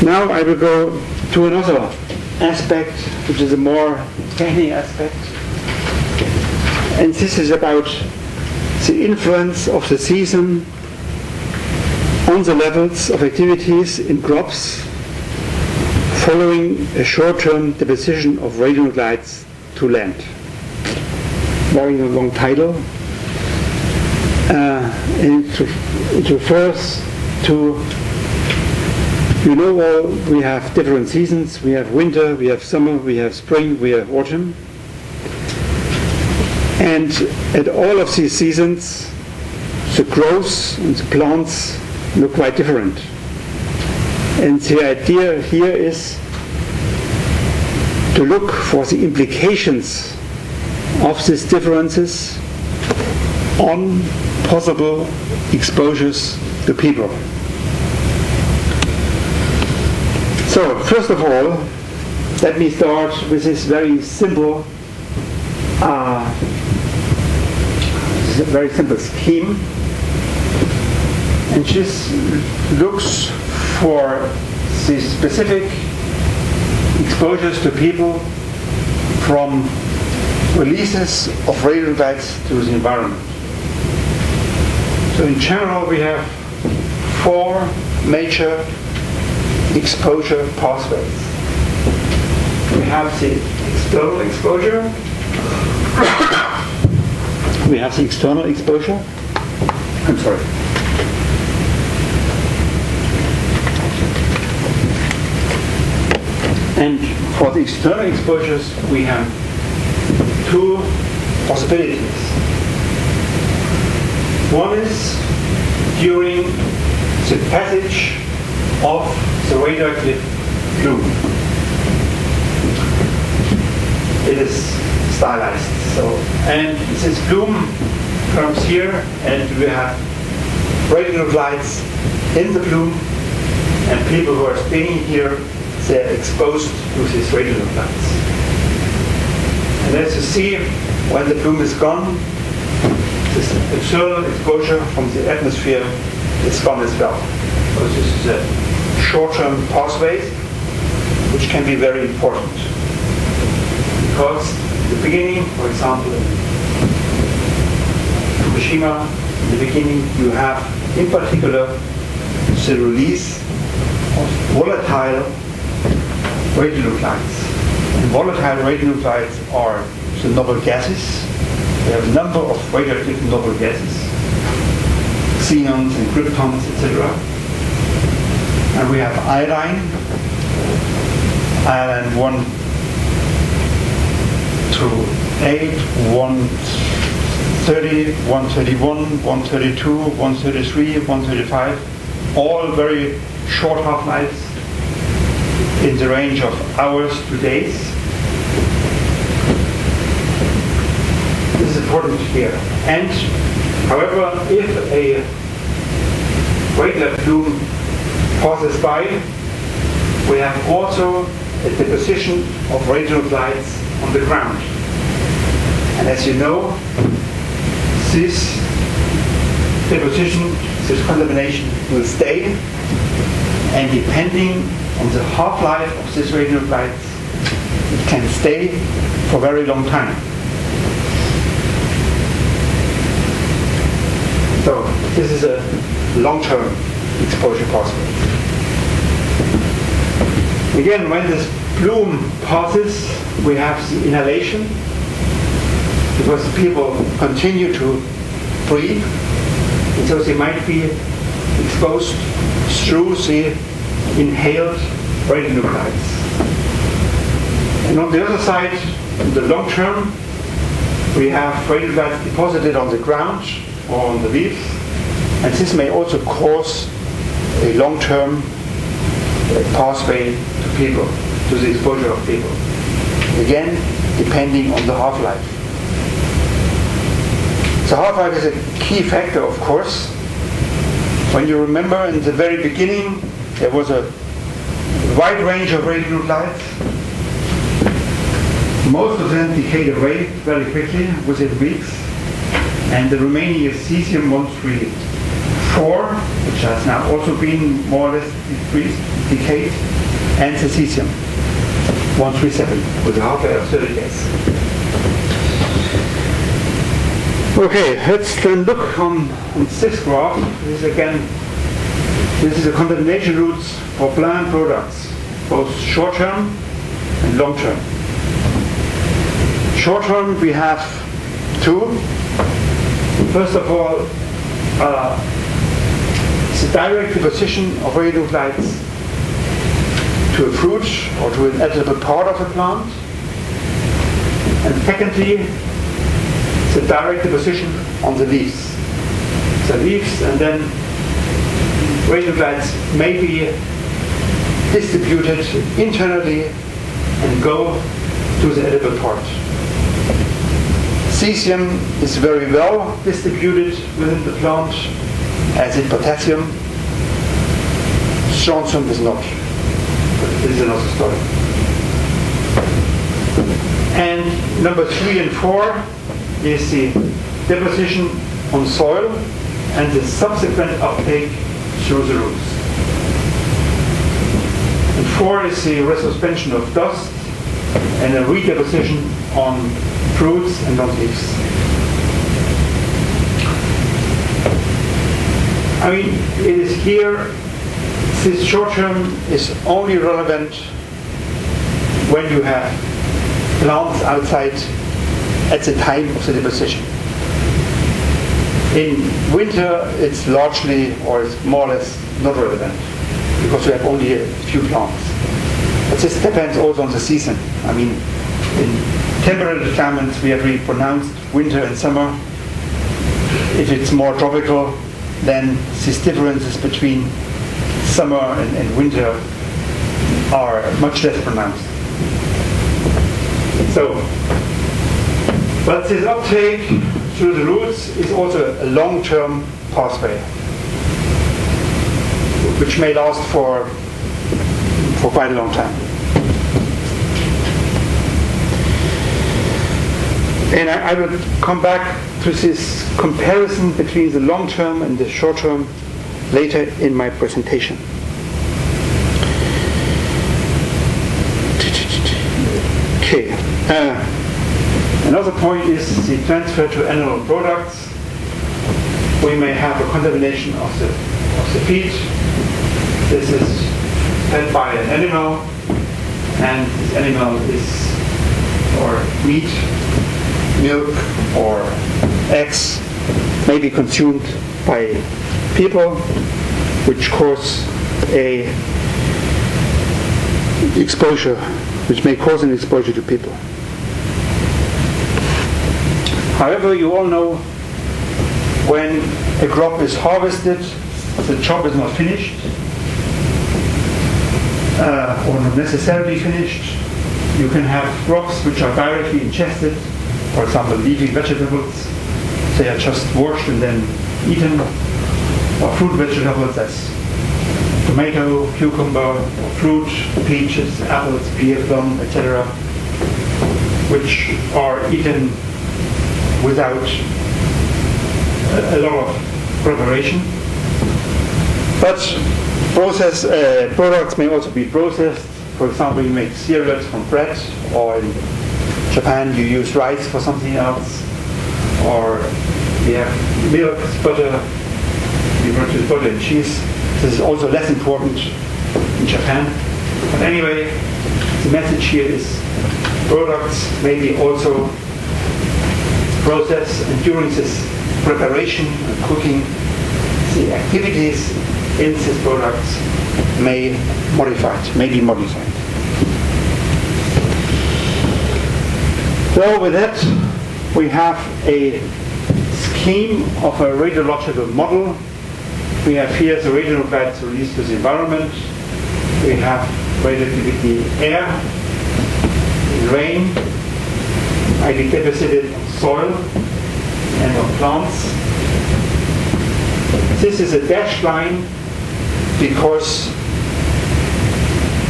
Now I will go to another aspect, which is a more technical aspect. And this is about the influence of the season on the levels of activities in crops following a short-term deposition of radionuclides to land. Very long title. And it refers to, we have different seasons. We have winter, we have summer, we have spring, we have autumn. And at all of these seasons, the growth and the plants look quite different. And the idea here is to look for the implications of these differences on possible exposures to people. So, first of all, let me start with this very simple scheme, and this looks for the specific exposures to people from releases of radionuclides to the environment. So in general we have 4 major exposure pathways. We have the external exposure, we have the external exposure, and for the external exposures we have 2 possibilities. One is during the passage of the radioactive plume. It is stylized. And this plume comes here, and we have radionuclides in the plume, and people who are staying here, they are exposed to these radionuclides. And as you see, when the plume is gone, this external exposure from the atmosphere is gone as well. So this is a short-term pathway, which can be very important. Because in the beginning, for example, in Fukushima, in the beginning you have, in particular, the release of volatile radionuclides. And volatile radionuclides are the noble gases. We have a number of radioactive noble gases, xenons and kryptons, etc. And we have iodine 1 to 8, 130, 131, 132, 133, 135, all very short half-lives in the range of hours to days. This is important here. And however, if a radioactive plume passes by, we have also a deposition of radionuclides on the ground. And as you know, this deposition, this contamination will stay, and depending on the half-life of these radionuclides, it can stay for a very long time. So this is a long-term exposure pathway. Again, when this plume passes, we have the inhalation, because people continue to breathe, and so they might be exposed through the inhaled radionuclides. And on the other side, in the long term, we have radionuclides deposited on the ground or on the leaves, and this may also cause a long-term pathway to people, to the exposure of people. Again, depending on the half-life. The half-life is a key factor, of course. When you remember, in the very beginning, there was a wide range of radionuclides. Most of them decayed away very quickly, within weeks. And the remaining is cesium-134, which has now also been more or less decayed. and the cesium 137 with a half-life of 30 days. Okay, let's then look on this graph. This is the contamination routes for plant products, both short-term and long-term. Short-term we have two. First of all, the direct deposition of radionuclides to a fruit or to an edible part of a plant. And secondly, the direct deposition on the leaves. The leaves, and then radionuclides may be distributed internally and go to the edible part. Cesium is very well distributed within the plant, as in potassium. Strontium is not. But this is another story. And number 3 and 4 is the deposition on soil and the subsequent uptake through the roots. And 4 is the resuspension of dust and a redeposition on fruits and on leaves. I mean, it is here, this short term is only relevant when you have plants outside at the time of the deposition. In winter, it's largely, or it's more or less not relevant, because we have only a few plants. But this depends also on the season. I mean, in temperate climates, we have really pronounced winter and summer. If it's more tropical, then these differences between summer and winter are much less pronounced. So, but this uptake through the roots is also a long-term pathway, which may last for quite a long time. And I will come back to this comparison between the long-term and the short-term later in my presentation. Okay. Another point is the transfer to animal products. We may have a contamination of the feed. This is fed by an animal, and this animal is, or meat, milk, or eggs may be consumed by people, which cause which may cause an exposure to people. However, you all know when a crop is harvested, the job is not finished, or not necessarily finished. You can have crops which are directly ingested, for example, leafy vegetables. They are just washed and then eaten, or fruit vegetables as tomato, cucumber, or fruit, peaches, apples, pear, plum, etc., which are eaten without a lot of preparation. But products may also be processed. For example, you make cereals from bread, or in Japan you use rice for something else, or we have milk, butter, we produce butter and cheese. This is also less important in Japan. But anyway, the message here is products may be also processed, and during this preparation and cooking, the activities in these products may be modified. So with that, we have a scheme of a radiological model. We have here the radionuclides released to the environment. We have radioactivity air, rain, highly deposited on soil and on plants. This is a dashed line because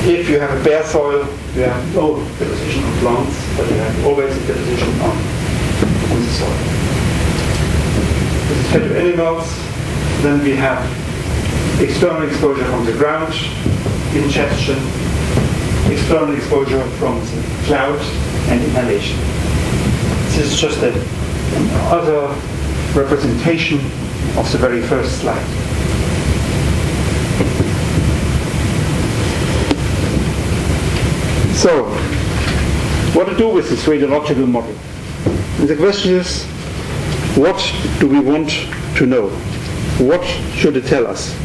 if you have a bare soil, you have no deposition on plants, but you have always a deposition on the soil. This is fed to animals. Then we have external exposure from the ground, ingestion, external exposure from the cloud and inhalation. This is just another representation of the very first slide. So, what to do with this radiological model? And the question is, what do we want to know? What should it tell us?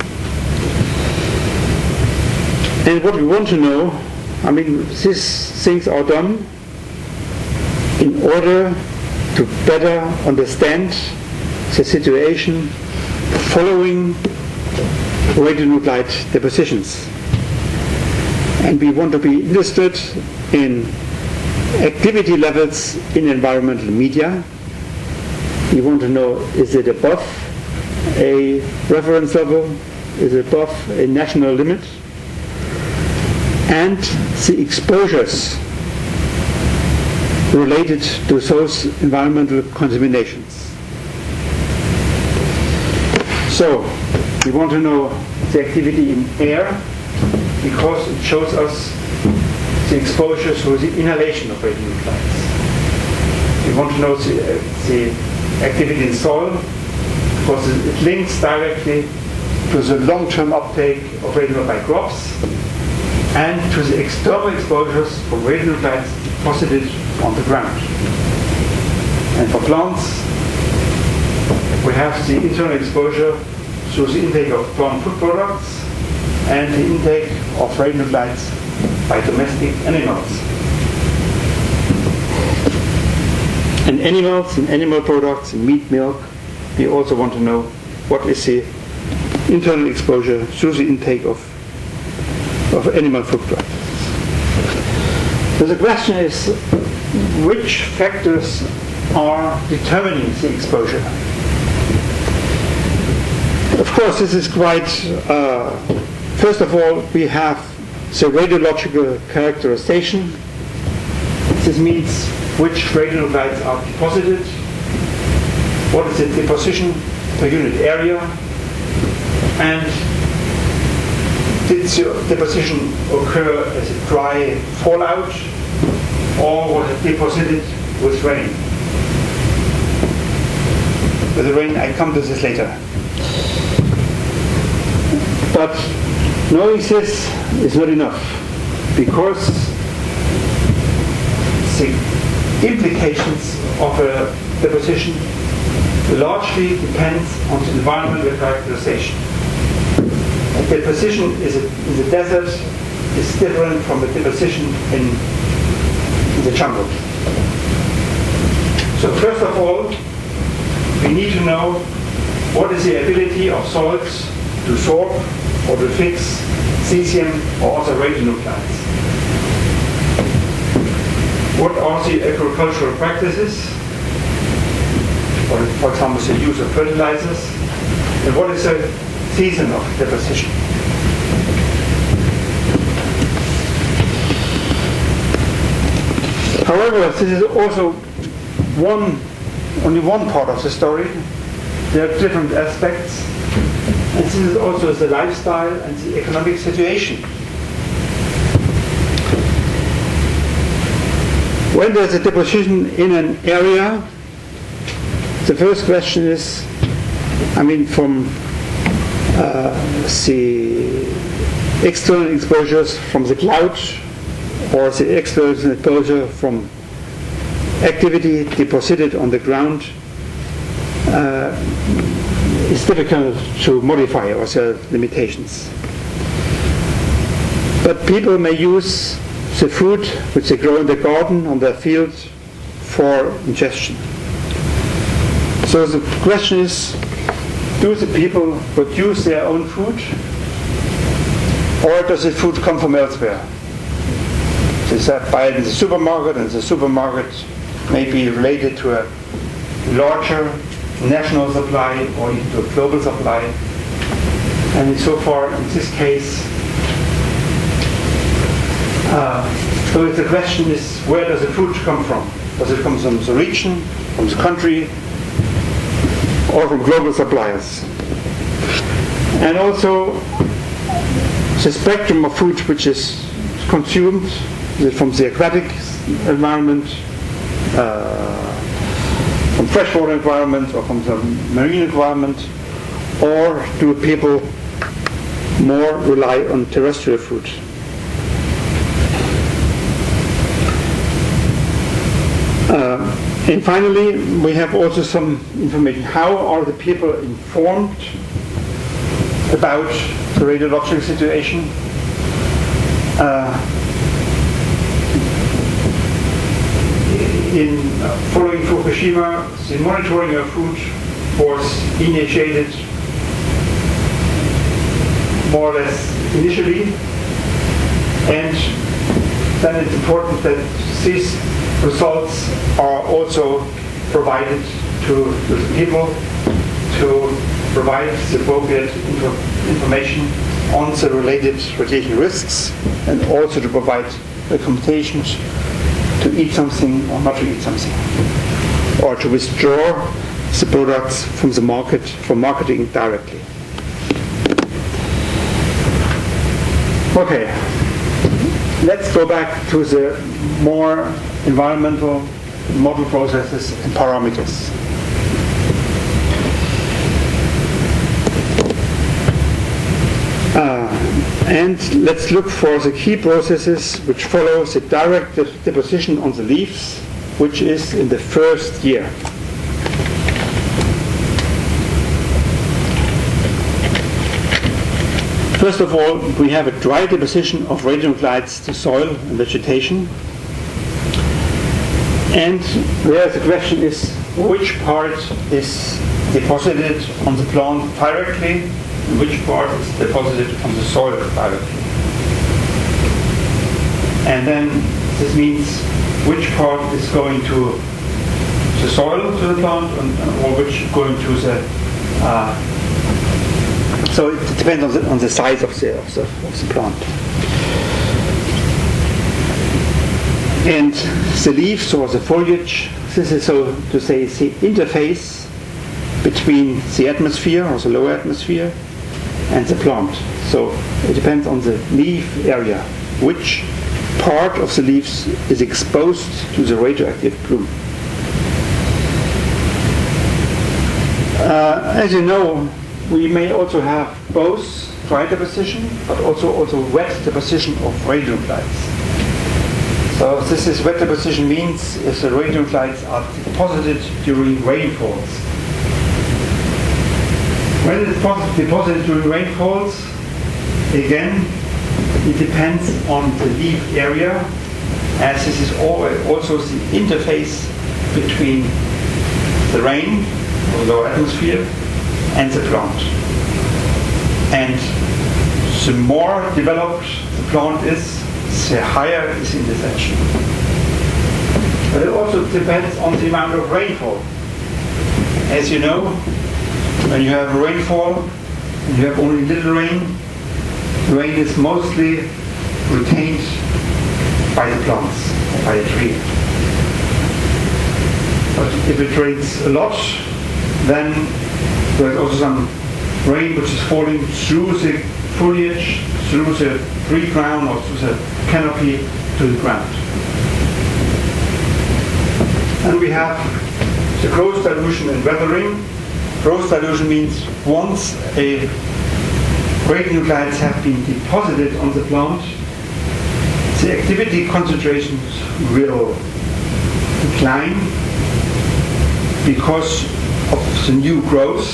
And what we want to know, I mean, these things are done in order to better understand the situation following radionuclide depositions. And we want to be interested in activity levels in environmental media. We want to know, is it above a reference level? Is it above a national limit? And the exposures related to those environmental contaminations. So, we want to know the activity in air, because it shows us the exposure through the inhalation of radionuclides. We want to know the activity in soil, because it links directly to the long-term uptake of radionuclide crops and to the external exposures from radionuclides deposited on the ground. And for plants, we have the internal exposure through the intake of plant food products and the intake of radionuclides by domestic animals. And animals, in animal products, in meat, milk, we also want to know what is the internal exposure through the intake of animal food products. So the question is, which factors are determining the exposure? Of course, this is quite, first of all, we have the radiological characterization. This means which radionuclides are deposited, what is the deposition per unit area, and did the deposition occur as a dry fallout, or was it deposited with rain? With the rain, I come to this later. But knowing this is not enough, because the implications of a deposition largely depends on the environmental characterization. A deposition in the desert is different from a deposition in the jungle. So first of all, we need to know what is the ability of soils to sorb or to fix cesium or other radionuclides. What are the agricultural practices, or for example the use of fertilizers, and what is the season of deposition? However, this is also only one part of the story. There are different aspects, and this is also the lifestyle and the economic situation. When there's a deposition in an area, the first question is, from the external exposures from the cloud, or the external exposure from activity deposited on the ground, is difficult to modify, or there are limitations. But people may use the food which they grow in the garden, on their field, for ingestion. So the question is, do the people produce their own food, or does the food come from elsewhere? They buy it in the supermarket, and the supermarket may be related to a larger national supply or even to a global supply. And so far, in this case, so the question is, where does the food come from? Does it come from the region, from the country, or from global suppliers? And also, the spectrum of food which is consumed? Is it from the aquatic environment, from freshwater environment, or from the marine environment? Or do people more rely on terrestrial food? And finally, we have also some information. How are the people informed about the radiological situation? In following Fukushima, the monitoring of food was initiated more or less initially, and then it's important that these results are also provided to the people to provide the appropriate information on the related radiation risks, and also to provide recommendations to eat something or not to eat something, or to withdraw the products from the market for marketing directly. Okay, let's go back to the more environmental model processes and parameters. And let's look for the key processes which follow the direct deposition on the leaves, which is in the first year. First of all, we have a dry deposition of radionuclides to soil and vegetation. And there the question is, which part is deposited on the plant directly, and which part is deposited on the soil directly. And then this means which part is going to the soil, to the plant, or which going to the so it depends on the size of the plant. And the leaves or the foliage, this is so to say the interface between the atmosphere or the lower atmosphere and the plant. So it depends on the leaf area, which part of the leaves is exposed to the radioactive plume. As you know, we may also have both dry deposition but also wet deposition of radionuclides. So this is wet deposition means if the radionuclides are deposited during rainfalls. When it is deposited during rainfalls, again, it depends on the leaf area, as this is also the interface between the rain, or lower atmosphere, and the plant. And the more developed the plant is, the higher is the intersection. But it also depends on the amount of rainfall. As you know, when you have rainfall and you have only little rain, the rain is mostly retained by the plants, by the tree. But if it rains a lot, then there's also some rain which is falling through the foliage, through the tree crown or through the canopy to the ground. And we have the gross dilution and weathering. Gross dilution means once a radionuclides have been deposited on the plant, the activity concentrations will decline because of the new growth,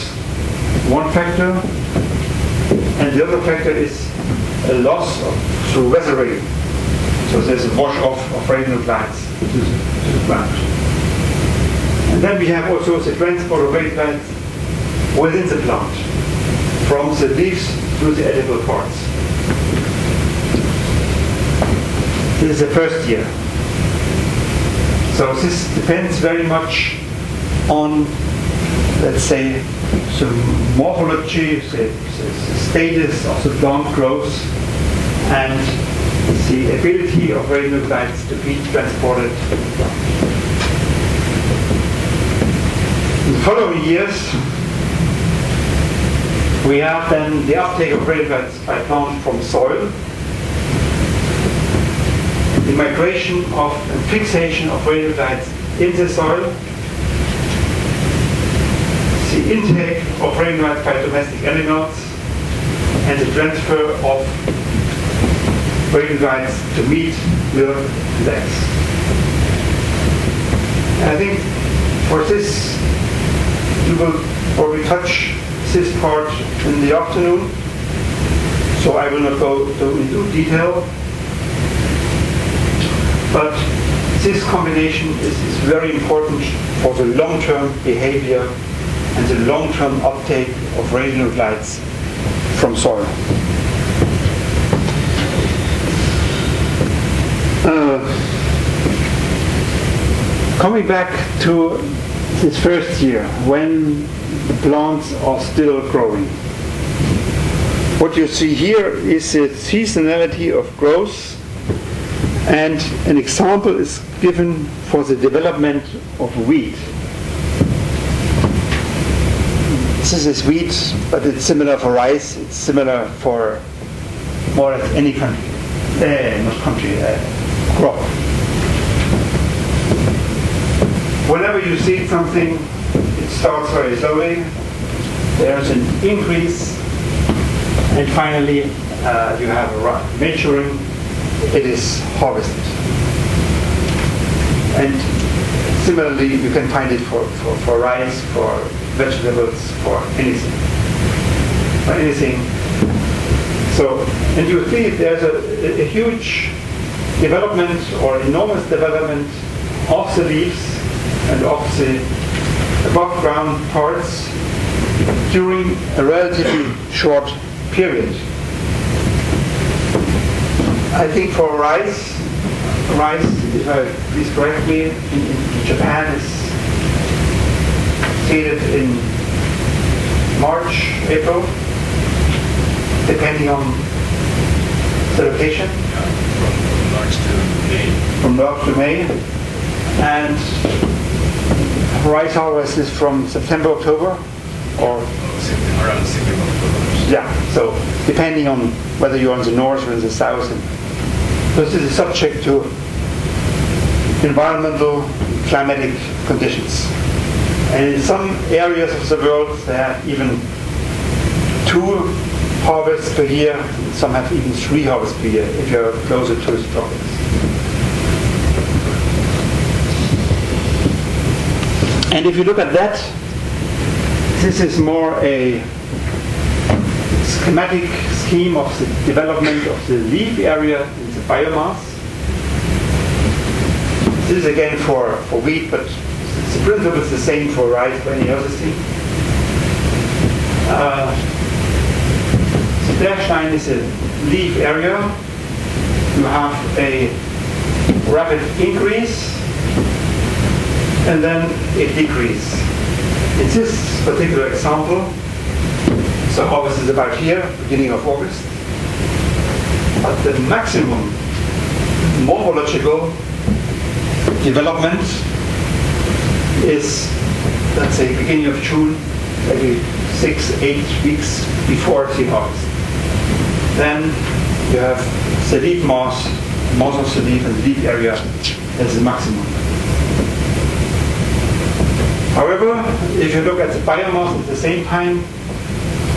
one factor, and the other factor is a loss through weathering. So there's a wash off of radionuclides to the ground. And then we have also the transport of radionuclides within the plant, from the leaves to the edible parts. This is the first year. So this depends very much on, let's say, the morphology, the status of the plant growth, and the ability of radionuclides to be transported to the plant. In the following years, we have then the uptake of radionuclides by plant from soil. the migration of and fixation of radionuclides in the soil, the intake of radionuclides by domestic animals, and the transfer of radionuclides to meat, milk, and eggs. And I think for this, we will probably touch this part in the afternoon, so I will not go into detail. But this combination is very important for the long-term behavior and the long-term uptake of radionuclides from soil. Coming back to this first year, when the plants are still growing. What you see here is the seasonality of growth, and an example is given for the development of wheat. This is wheat, but it's similar for rice, it's similar for more or less any country, crop. Whenever you seed something, it starts very slowly, there's an increase, and finally you have a maturing, it is harvested. And similarly, you can find it for rice, for vegetables, for anything. So, and you see there's a huge development or enormous development of the leaves and of the above ground parts during a relatively short period. I think for rice, if I please correct me, in Japan is seeded in March, April, depending on the location. From March to May. And rice harvest is from September, October, or around September, October. Yeah, so depending on whether you're in the north or in the south. So this is subject to environmental, climatic conditions. And in some areas of the world, there are even 2 harvests per year. Some have even 3 harvests per year if you're closer to the tropics. And if you look at that, this is more a schematic scheme of the development of the leaf area in the biomass. This is again for wheat, but the principle is the same for rice, for any other thing. The dashed line is a leaf area. You have a rapid increase and then a decrease. In this particular example, so harvest is about here, beginning of August. But the maximum morphological development is, let's say, beginning of June, maybe 6-8 weeks before the harvest. Then you have the leaf mass of the leaf and the leaf area as the maximum. However, if you look at the biomass at the same time,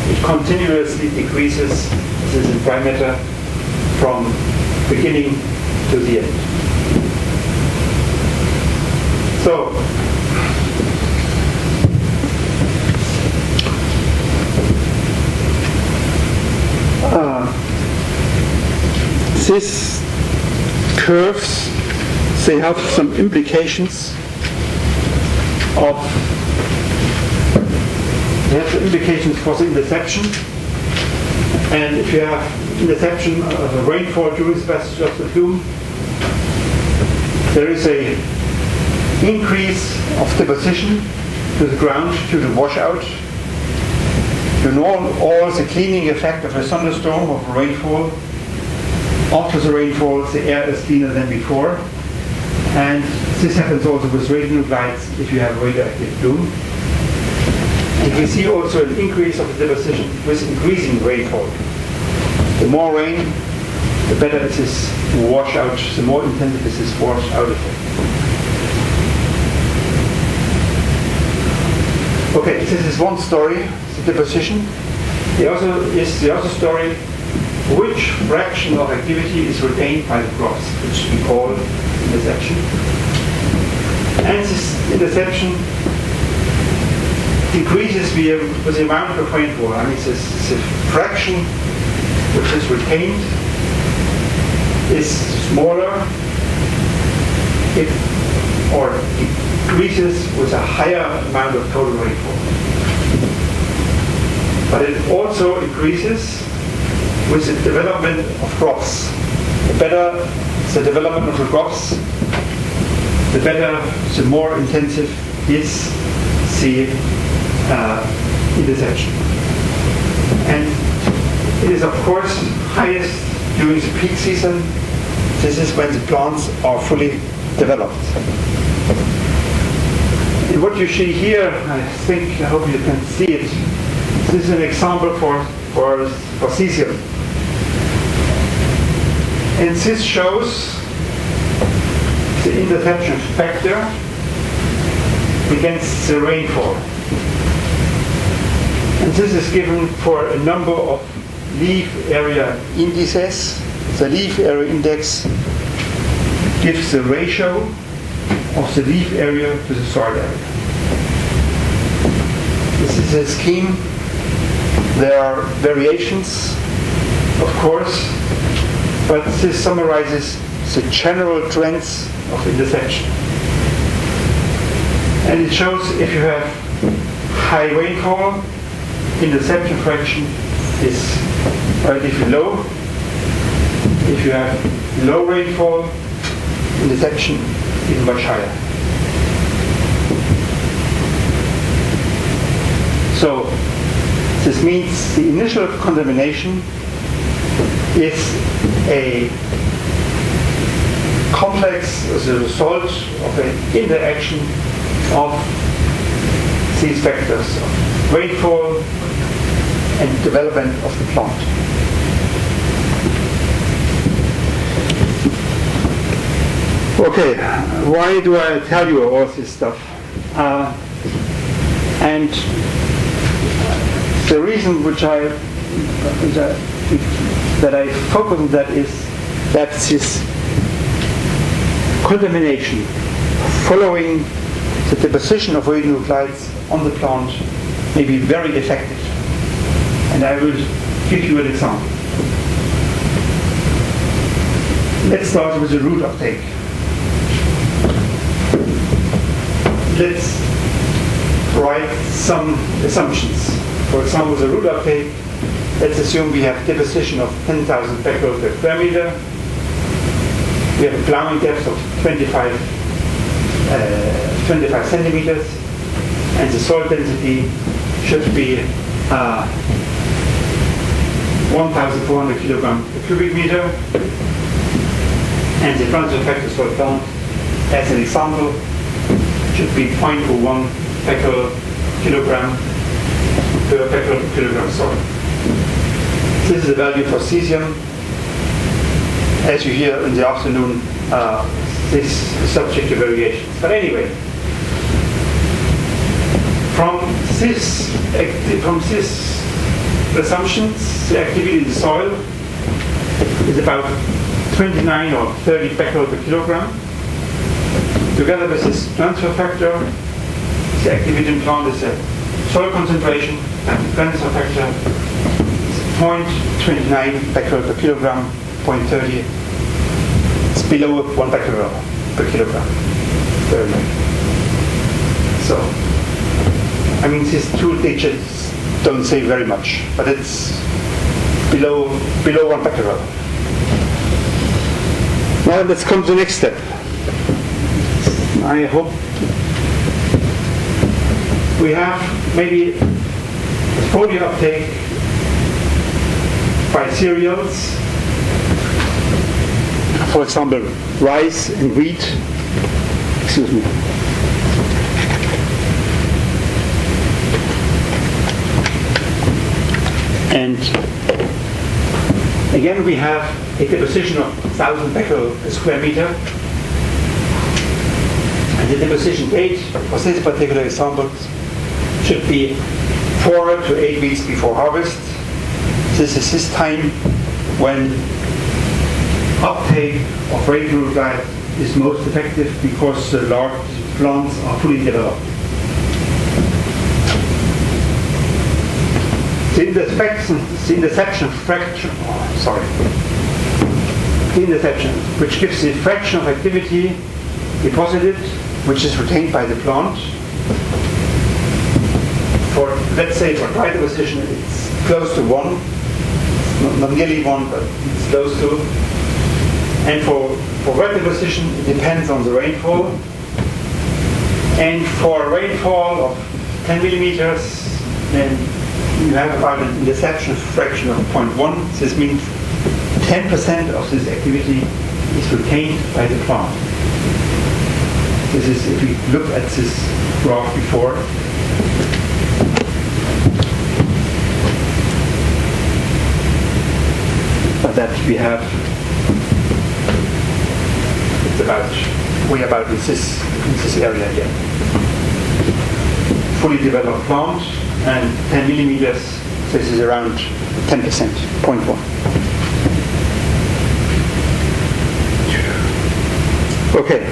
it continuously decreases, this is in prime matter, from beginning to the end. So, these curves, they have some implications for the interception. And if you have interception of a rainfall during the passage of the plume, there is a increase of deposition to the ground due to washout. You know all the cleaning effect of a thunderstorm, of a rainfall. After the rainfall, the air is cleaner than before. And this happens also with radionuclides if you have radioactive plume. And we see also an increase of the deposition with increasing rainfall. The more rain, the better is this washout, the more intensive is this washout effect. Okay, this is one story, the deposition. The other story, which fraction of activity is retained by the cross, which we call interception. And this interception increases with the amount of rainfall. I mean, the fraction which is retained is smaller or decreases with a higher amount of total rainfall. But it also increases with the development of crops. The better the development of the crops, the better, the more intensive is the interception. And it is of course highest during the peak season. This is when the plants are fully developed. And what you see here, I hope you can see it. This is an example for cesium. And this shows the interception factor against the rainfall. And this is given for a number of leaf area indices. The leaf area index gives the ratio of the leaf area to the soil area. This is a scheme. There are variations, of course, but this summarizes the general trends of interception. And it shows if you have high rainfall, interception fraction is relatively low. If you have low rainfall, interception is much higher. So this means the initial contamination is a complex as a result of an interaction of these factors of rainfall and development of the plant. Okay, why do I tell you all this stuff? And the reason that I focus on that is that this contamination following the deposition of radionuclides on the plant may be very effective. And I will give you an example. Let's start with the root uptake. Let's write some assumptions. For example, the root uptake, let's assume we have deposition of 10,000 becquerel per square meter. We have a plowing depth of 25 centimeters, and the soil density should be 1,400 kilogram per cubic meter. And the transfer factors for the plant, as an example, should be 0.01 becquerel kilogram per becquerel kilogram soil. This is the value for cesium. As you hear in the afternoon, this is subject to variations. But anyway, from this assumptions, the activity in the soil is about 29 or 30 becquerel per kilogram. Together with this transfer factor, the activity in plant is a soil concentration, and the transfer factor is 0.29 becquerel per kilogram, 0.30. It's below 1 becquerel per kilogram. Very low. So, I mean, these two digits don't say very much, but it's below 1 becquerel. Now let's come to the next step. I hope we have maybe foliar uptake by cereals, for example, rice and wheat. Excuse me. And Again, we have a deposition of 1,000 becquerel per square meter. And the deposition date for this particular example should be 4 to 8 weeks before harvest. This is this time when uptake of radionuclide is most effective because the large plants are fully developed. The interception, which gives the fraction of activity deposited, which is retained by the plant. For, let's say, for dry deposition, it's close to 1. Not nearly 1, but it's close to. And for wet deposition, it depends on the rainfall. And for rainfall of 10 millimeters, then you have about an interception fraction of 0.1. This means 10% of this activity is retained by the plant. This is, if we look at this graph before, that we have, it's about, way about in this area here. Fully developed plant, and 10 millimeters, so this is around 10%, 0.1. Okay.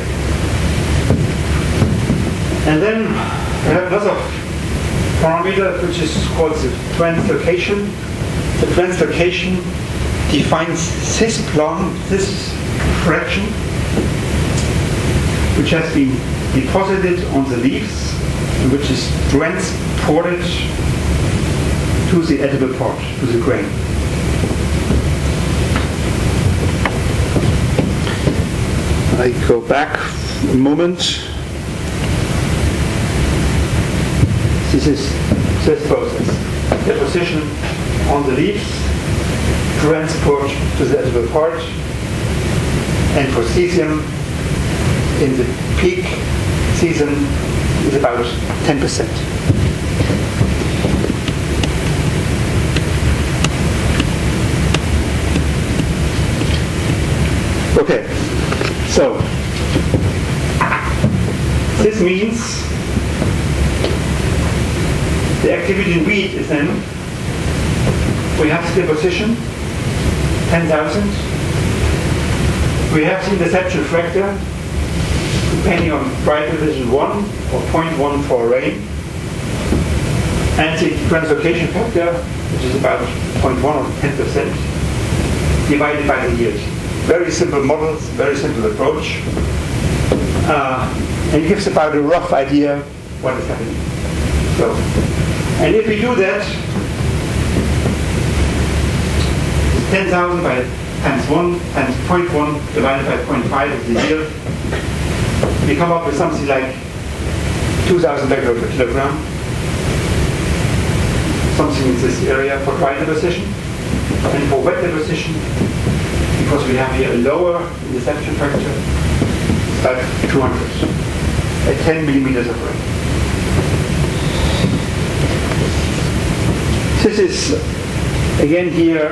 And then we have another parameter which is called the translocation. The translocation defines this plant, this fraction, which has been deposited on the leaves and which is transported to the edible part, to the grain. I go back a moment. This is this process. Deposition on the leaves, transport to the edible part, and for cesium in the peak season is about 10%. Okay, so this means the activity in wheat is then, we have the deposition, 10,000. We have the interception factor, depending on dry division 1 or 0.1 for rain. And the translocation factor, which is about 0.1 or 10%, divided by the yield. Very simple models, very simple approach. And it gives about a rough idea what is happening. So, and if we do that, 10,000 by times 1 times 0.1 divided by 0.5 is the yield, we come up with something like 2,000 becquerel per kilogram. Something in this area for dry deposition. And for wet deposition, because we have here a lower interception factor, it's about 200 at 10 millimeters of rain. This is again here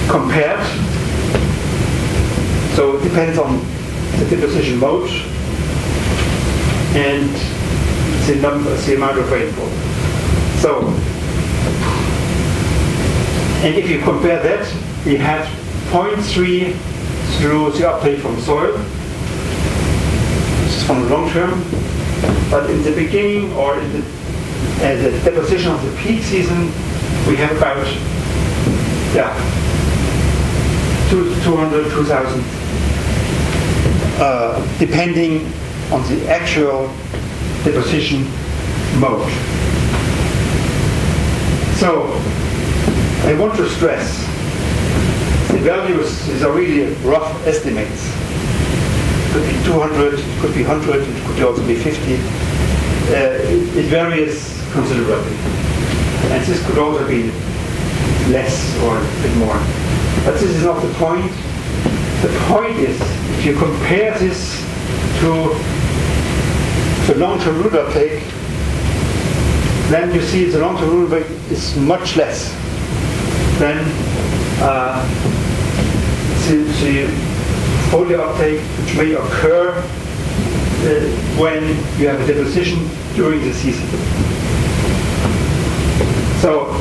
compared. So it depends on the deposition mode and the amount of rainfall. So, and if you compare that, we had 0.3 through the uptake from soil. This is from the long term. But in the beginning or in the deposition of the peak season, we have about 200, 2,000, depending on the actual deposition mode. So, I want to stress, the values are really rough estimates. It could be 200, it could be 100, it could also be 50. It varies considerably. And this could also be less or a bit more. But this is not the point. The point is, if you compare this to the long-term root uptake, then you see the long-term root uptake is much less. then the folio uptake which may occur when you have a deposition during the season. So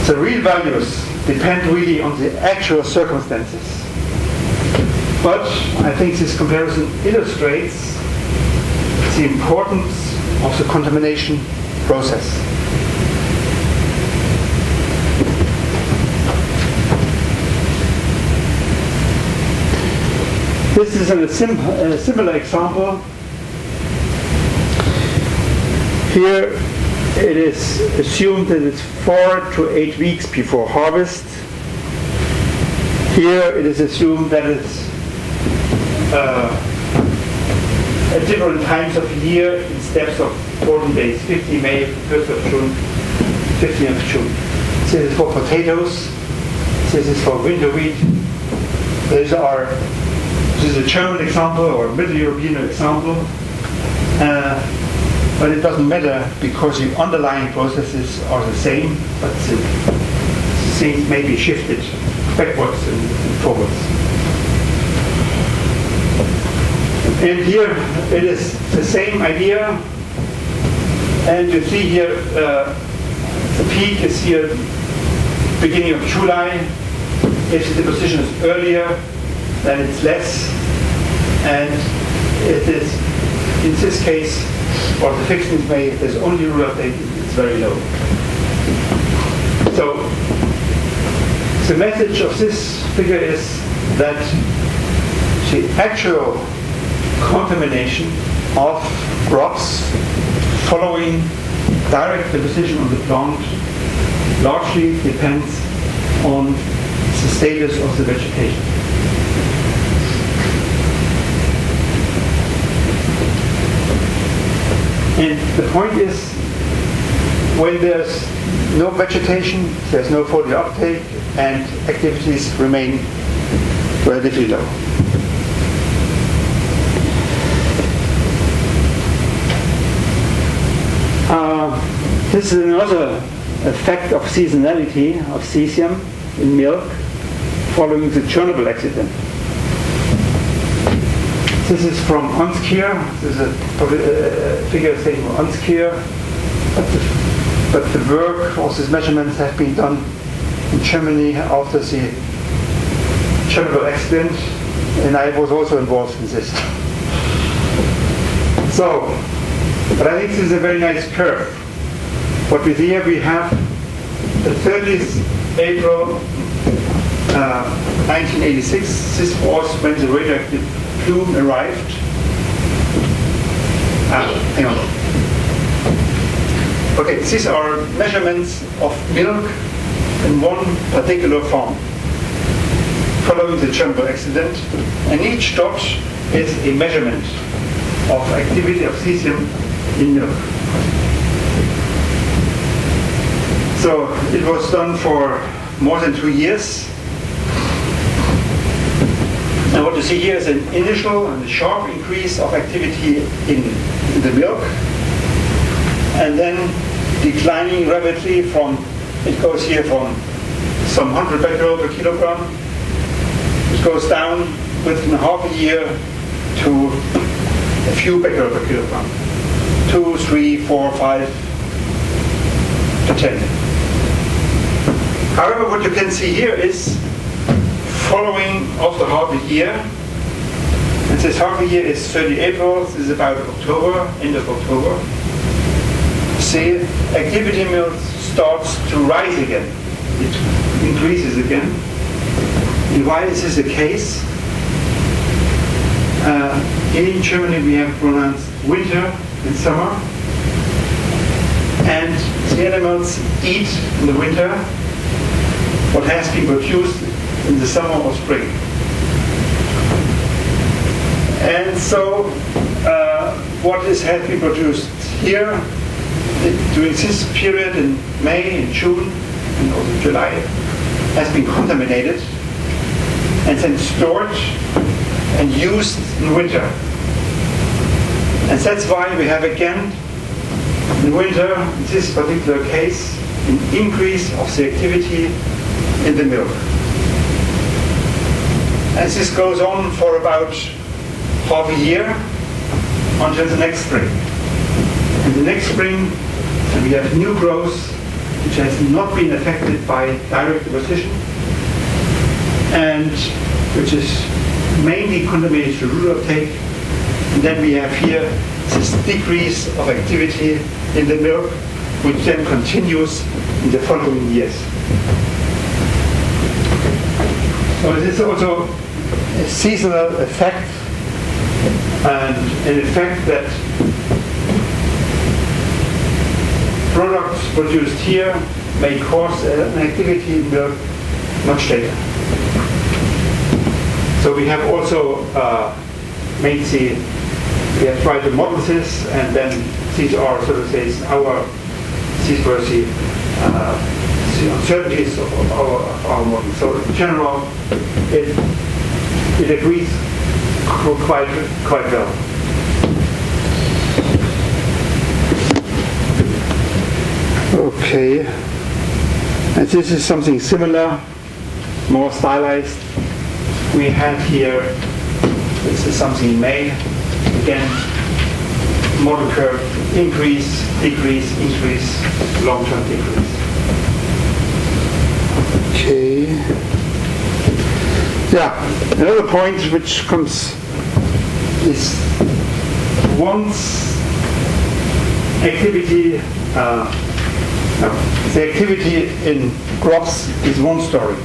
the real values depend really on the actual circumstances. But I think this comparison illustrates the importance of the contamination process. This is a similar example. Here it is assumed that it's 4 to 8 weeks before harvest. Here it is assumed that it's at different times of year in steps of 14 days, 15 May, 1st of June, 15th of June. This is for potatoes, this is for winter wheat. This is a German example or a Middle European example. But it doesn't matter because the underlying processes are the same, but the things may be shifted backwards and forwards. And here it is the same idea, and you see here the peak is here beginning of July. If the deposition is earlier, then it's less, and it is in this case for the fixings May, there's only rule update, it's very low. So the message of this figure is that the actual contamination of crops following direct deposition on the plant largely depends on the status of the vegetation. And the point is, when there's no vegetation, there's no foliar uptake, and activities remain relatively low. This is another effect of seasonality of cesium in milk following the Chernobyl accident. This is from Onskier. This is a figure saying Onskier, but the work of these measurements have been done in Germany after the Chernobyl accident, and I was also involved in this. So, but I think this is a very nice curve. What we see here, we have the 30th April 1986. This was when the radioactive plume arrived. Hang on. Okay, these are measurements of milk in one particular farm following the Chernobyl accident, and each dot is a measurement of activity of cesium in milk. So it was done for more than 2 years. And what you see here is an initial and a sharp increase of activity in the milk, and then declining rapidly from, it goes here from some 100 becquerel per kilogram. It goes down within half a year to a few becquerel per kilogram. 2, 3, 4, 5 to 10. However, what you can see here is following after half a year, and this half a year is 30 April, this is about October, end of October. See, activity in milk starts to rise again. It increases again. And why is this the case? In Germany we have pronounced winter and summer, and the animals eat in the winter what has been produced in the summer or spring. And so what has been produced here during this period in May and June and also July has been contaminated and then stored and used in winter. And that's why we have again in winter, in this particular case, an increase of the activity in the milk. And this goes on for about half a year until the next spring. And the next spring, we have new growth which has not been affected by direct deposition and which is mainly contaminated to root uptake. And then we have here this decrease of activity in the milk, which then continues in the following years. So this is also a seasonal effect, and an effect that products produced here may cause an activity in milk much later. So we have also we have tried to model this, and then these are, so to say, these were the uncertainties of our model. So in general, it agrees quite well. Okay, and this is something similar, more stylized. We have here, this is something in May, again, model curve, increase, decrease, increase, long-term decrease. Okay. Yeah, another point which comes is once activity, the activity in crops is one story.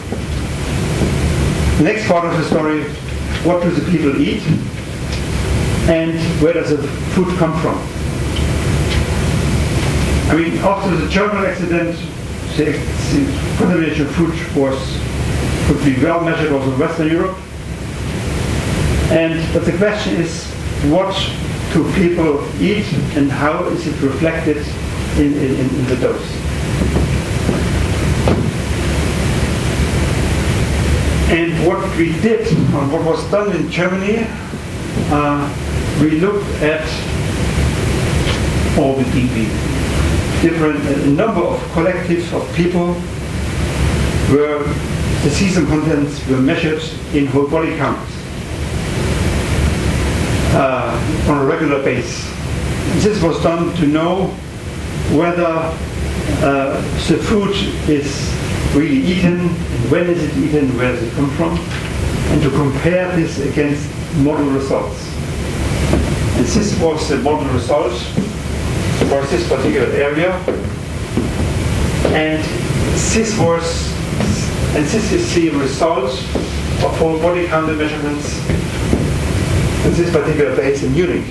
The next part of the story, what do the people eat and where does the food come from? I mean, after the German accident, the contamination of food could be well measured also in Western Europe. But the question is, what do people eat and how is it reflected in the dose? And what we did, and what was done in Germany, we looked at all the a number of collectives of people where the cesium contents were measured in whole body counts on a regular basis. This was done to know whether the food is really eaten, and when is it eaten, where does it come from, and to compare this against model results. And this was the model result for this particular area, and this is the result of whole body counter measurements in this particular base in Munich.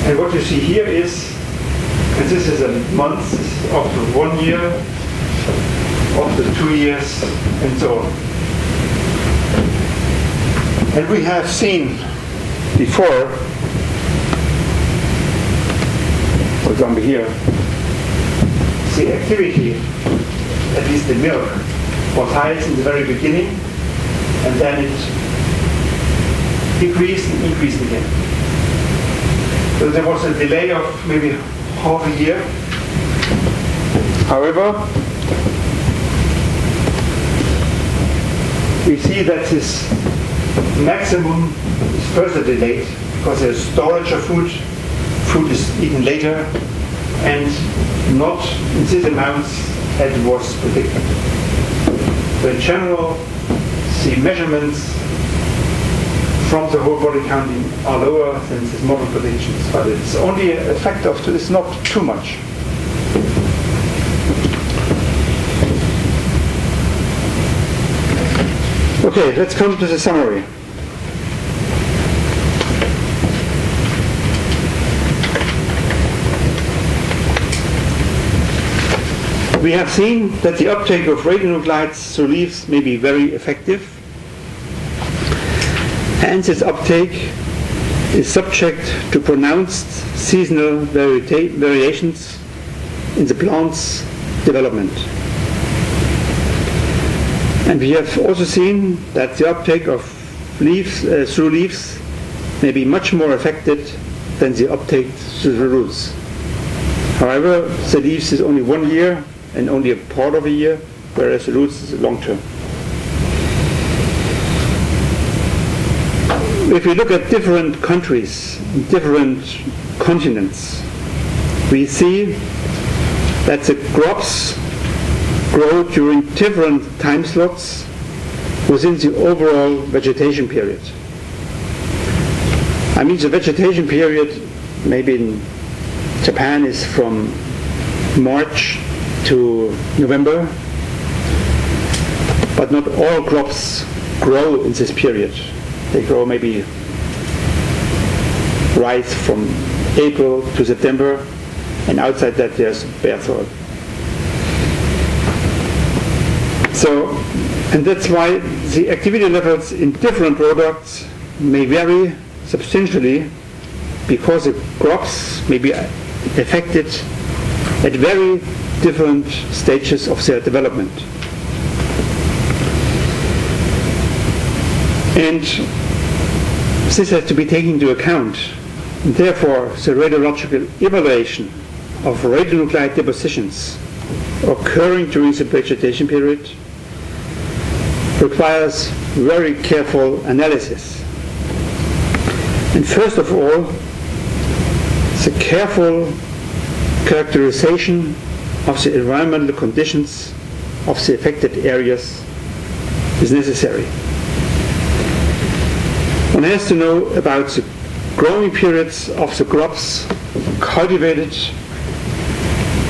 And what you see here is, and this is a month, after 1 year, after 2 years, and so on. And we have seen before, for example here, the activity, at least the milk, was highest in the very beginning, and then it decreased and increased again. So there was a delay of maybe half a year. However, we see that this maximum is further delayed because there's storage of food is eaten later, and not in these amounts as was predicted. So in general, the measurements from the whole body counting are lower than these model predictions, but it's only a factor of two, it's not too much. Okay, let's come to the summary. We have seen that the uptake of radionuclides through leaves may be very effective. Hence, its uptake is subject to pronounced seasonal variations in the plant's development. And we have also seen that the uptake of leaves through leaves may be much more affected than the uptake through the roots. However, the leaves is only 1 year and only a part of a year, whereas the roots is long-term. If we look at different countries, different continents, we see that the crops grow during different time slots within the overall vegetation period. I mean, the vegetation period maybe in Japan is from March to November, but not all crops grow in this period. They grow maybe rice from April to September, and outside that there's bare soil. So, and that's why the activity levels in different products may vary substantially, because the crops may be affected at very different stages of their development. And this has to be taken into account. And therefore, the radiological evaluation of radionuclide depositions occurring during the vegetation period requires very careful analysis. And first of all, the careful characterization of the environmental conditions of the affected areas is necessary. One has to know about the growing periods of the crops cultivated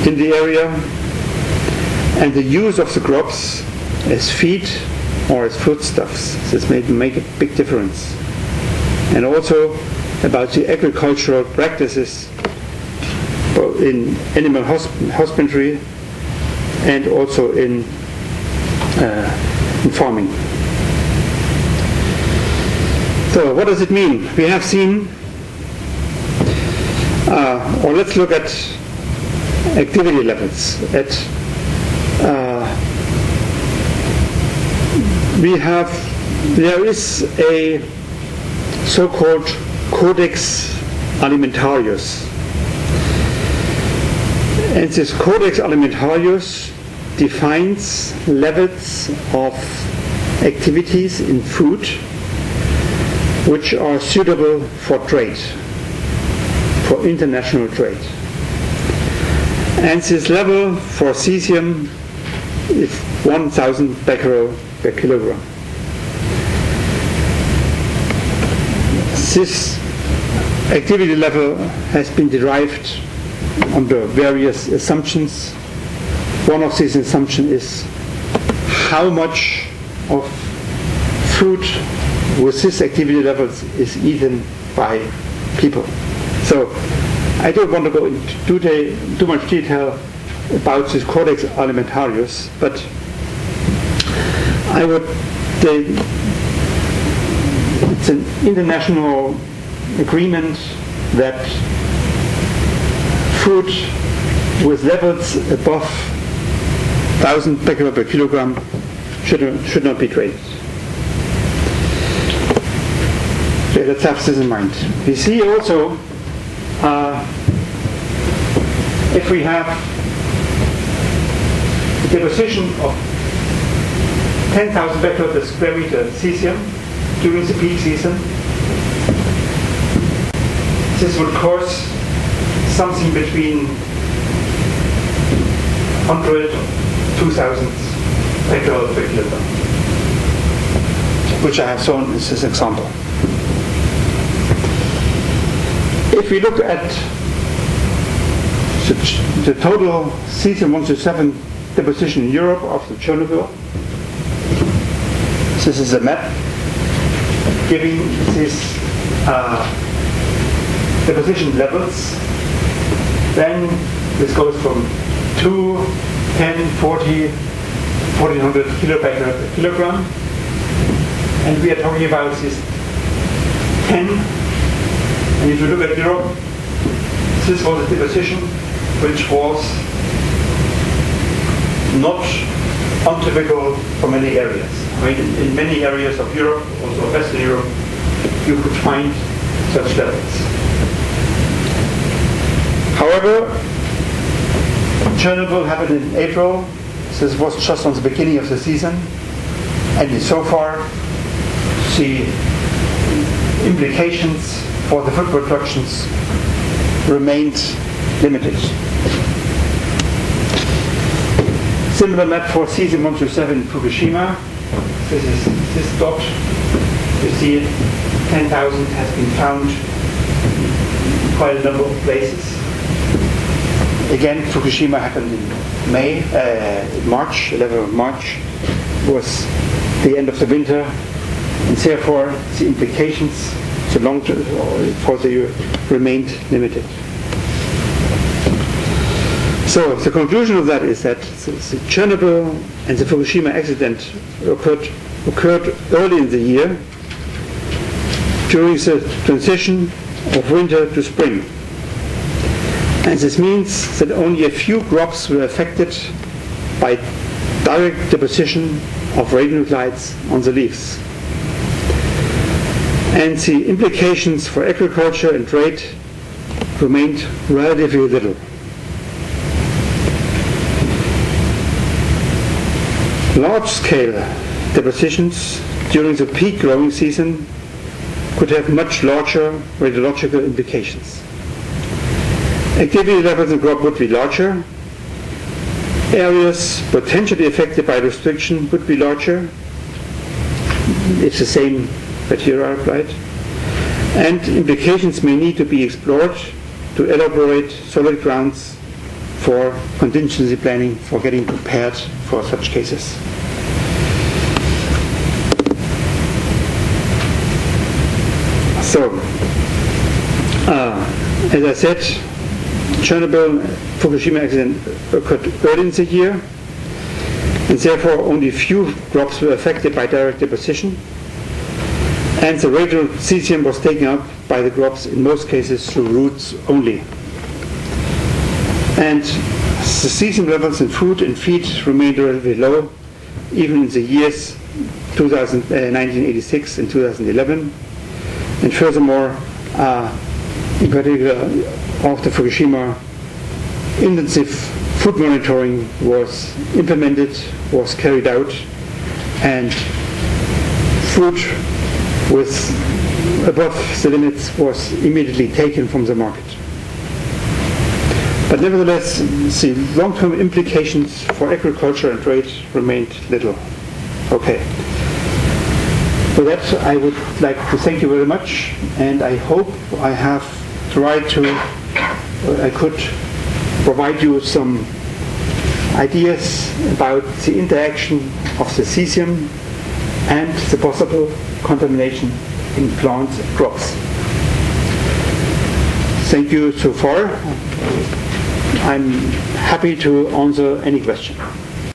in the area and the use of the crops as feed or as foodstuffs. This may make a big difference. And also about the agricultural practices in animal husbandry and also in farming. So what does it mean? We have seen, or let's look at activity levels. There is a so-called Codex Alimentarius. And this Codex Alimentarius defines levels of activities in food which are suitable for trade, for international trade. And this level for cesium is 1,000 becquerel per kilogram. This activity level has been derived under various assumptions. One of these assumptions is how much of food with this activity levels is eaten by people. So I don't want to go into too much detail about this Codex Alimentarius, but I would say it's an international agreement that food with levels above 1,000 becquerel per kilogram should not be traded. Okay, let's have this in mind. We see also if we have a deposition of 10,000 becquerel per square meter cesium during the peak season, this would cause something between 100 to 2,000 becquerel per kilogram, which I have shown in this example. If we look at the total cesium-137 deposition in Europe after Chernobyl, this is a map giving these deposition levels. Then this goes from 2, 10, 40, 1400 kilobecquerel per kilogram. And we are talking about this 10. And if you look at Europe, this was a deposition which was not untypical for many areas. I mean, in many areas of Europe, also Western Europe, you could find such levels. However, Chernobyl happened in April, this was just on the beginning of the season, and so far the implications for the food productions remained limited. Similar map for season 127 in Fukushima. This is this dot. You see 10,000 has been found in quite a number of places. Again, Fukushima happened in March, 11th of March was the end of the winter, and therefore the implications for the year remained limited. So the conclusion of that is that the Chernobyl and the Fukushima accident occurred early in the year during the transition of winter to spring. And this means that only a few crops were affected by direct deposition of radionuclides on the leaves. And the implications for agriculture and trade remained relatively little. Large-scale depositions during the peak growing season could have much larger radiological implications. Activity levels in crop would be larger. Areas potentially affected by restriction would be larger if the same criteria are applied. And implications may need to be explored to elaborate solid grounds for contingency planning, for getting prepared for such cases. So, as I said, Chernobyl Fukushima accident occurred early in the year, and therefore only few crops were affected by direct deposition, and the radiocesium was taken up by the crops in most cases through roots only. And the cesium levels in food and feed remained relatively low, even in the years 1986 and 2011. And furthermore, in particular, after Fukushima, intensive food monitoring was implemented, was carried out, and food with above the limits was immediately taken from the market. But nevertheless, the long-term implications for agriculture and trade remained little. Okay. For that, I would like to thank you very much, and I hope I have tried to, I could provide you some ideas about the interaction of the cesium and the possible contamination in plants and crops. Thank you so far. I'm happy to answer any question.